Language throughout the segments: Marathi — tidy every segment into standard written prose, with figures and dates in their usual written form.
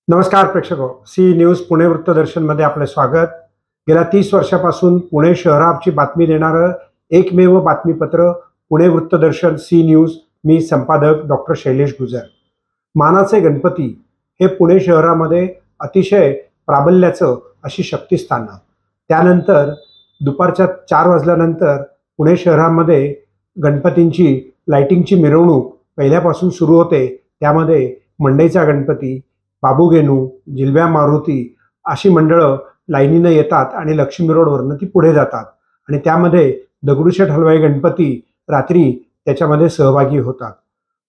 नमस्कार प्रेक्षको, सी न्यूज पुणे वृत्तदर्शनमध्ये आपले स्वागत। गेल्या 30 वर्षापासून पुणे शहराची बातमी देणारं एकमेव बातमीपत्र पुणे वृत्तदर्शन सी न्यूज। मी संपादक डॉक्टर शैलेश गुजर। मानाचे गणपती हे पुणे शहरामध्ये अतिशय प्राबल्याचं अशी शक्तिस्थानं। त्यानंतर दुपारच्या 4 वाजल्यानंतर पुणे शहरामध्ये गणपतींची लाइटिंगची मिरवणूक पहिल्यापासून सुरू होते। त्यामध्ये मंडईचा गणपती, बाबूगेनू, जिलब्या मारुती अशी मंडळं लाईनीनं येतात आणि लक्ष्मी रोडवरनं ती पुढे जातात आणि त्यामध्ये दगडूशेठ हलवाई गणपती रात्री त्याच्यामध्ये सहभागी होतात।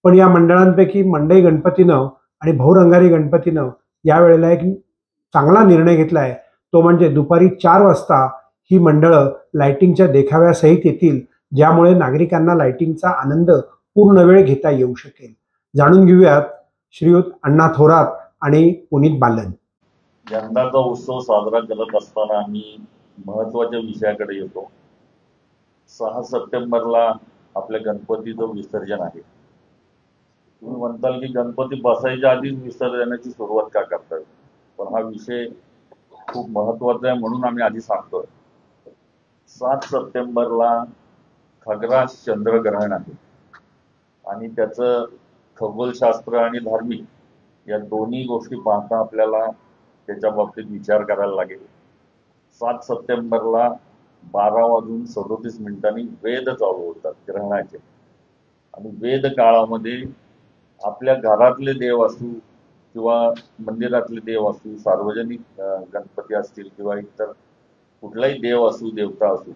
पण या मंडळांपैकी मंडई गणपतीनं आणि बहुरंगारी गणपतीनं यावेळेला एक चांगला निर्णय घेतला आहे, तो म्हणजे दुपारी 4 वाजता ही मंडळं लाइटिंगच्या देखाव्यासहित येतील, ज्यामुळे नागरिकांना लाइटिंगचा आनंद पूर्ण वेळ घेता येऊ शकेल। जाणून घेऊयात श्रीयुत अण्णा थोरात आणि पुनीत बालन। यंदाचा उत्सव साजरा करत असताना आम्ही महत्वाच्या विषयाकडे येतो। 6 सप्टेंबरला आपल्या गणपतीचं विसर्जन आहे। तुम्ही म्हणताल की गणपती बसायच्या आधीच विसर्जनाची सुरुवात का करतात, पण हा विषय खूप महत्वाचा आहे म्हणून आम्ही आधी सांगतोय। 7 सप्टेंबरला खग्रास चंद्रग्रहण आहे आणि त्याचं खगोलशास्त्र आणि धार्मिक या दोन्ही गोष्टी पाहता आपल्याला त्याच्या बाबतीत विचार करायला लागेल। 7 सप्टेंबरला 12:37 वेद चालू होतात ग्रहणाचे आणि वेद काळामध्ये आपल्या घरातले देव असू किंवा मंदिरातले देव असू, सार्वजनिक गणपती असतील किंवा इतर कुठलाही देव असू, देवता असू,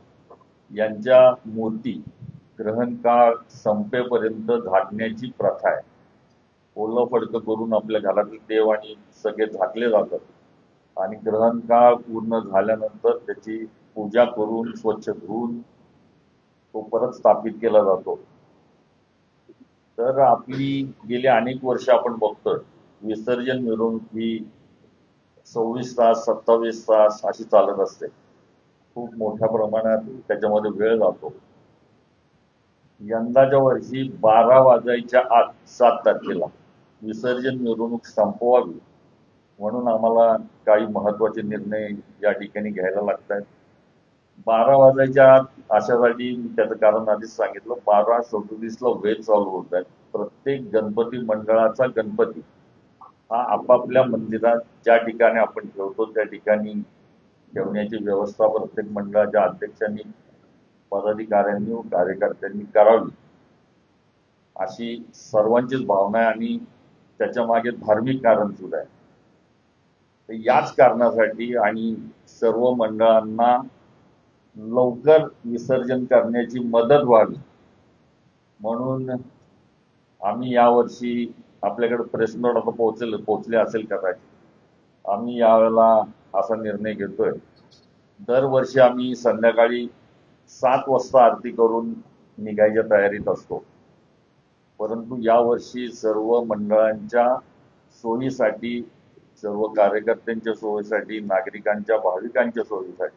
यांच्या मूर्ती ग्रहण काळ संपेपर्यंत झाकण्याची प्रथा आहे। ओलं फडकं करून आपल्या घरातील देव आणि सगळे झाकले जातात आणि ग्रहण काळ पूर्ण झाल्यानंतर त्याची पूजा करून स्वच्छ धुवून तो परत स्थापित केला जातो। तर आपली गेली अनेक वर्ष आपण बघतोय विसर्जन मिरवणूक ही 26 तास 27 तास अशी चालत असते। खूप मोठ्या प्रमाणात त्याच्यामध्ये वेळ जातो। यंदाच्या वर्षी 12 वाजायच्या आत 7 तारखेला विसर्जन मिरवणूक संपवावी म्हणून आम्हाला काही महत्वाचे निर्णय या ठिकाणी घ्यायला लागतात। 12 वाजायच्या आत अशासाठी त्याचं कारण आधीच सांगितलं, 12:37ला वेद चालू होत आहेत। प्रत्येक गणपती मंडळाचा गणपती हा आपापल्या मंदिरात ज्या ठिकाणी आपण ठेवतो त्या ठिकाणी ठेवण्याची व्यवस्था प्रत्येक मंडळाच्या अध्यक्षांनी, पदाधिकाऱ्यांनी व कार्यकर्त्यांनी करावी अशी सर्वांचीच भावना आहे आणि त्याच्या मागे धार्मिक कारण सुद्धा आहे। याच कारणासाठी आणि सर्व मंडळांना लवकर विसर्जन करण्याची मदत व्हावी म्हणून आम्ही यावर्षी, आपल्याकडे प्रेस नोट आता पोहोचले असेल कदाचित, आम्ही यावेळेला असा निर्णय घेतोय, दरवर्षी आम्ही संध्याकाळी 7 वाजता आरती करून निघायच्या तयारीत असतो, परंतु यावर्षी सर्व मंडळांच्या सोयीसाठी, सर्व कार्यकर्त्यांच्या सोयीसाठी, नागरिकांच्या, भाविकांच्या सोयीसाठी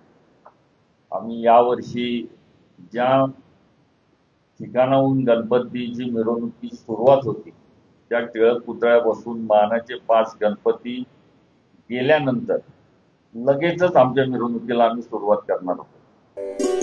आम्ही यावर्षी ज्या ठिकाणाहून गणपतीची मिरवणुकीची सुरुवात होती त्या टिळक पुतळ्यापासून मानाचे 5 गणपती गेल्यानंतर लगेचच आमच्या मिरवणुकीला आम्ही सुरुवात करणार आहोत।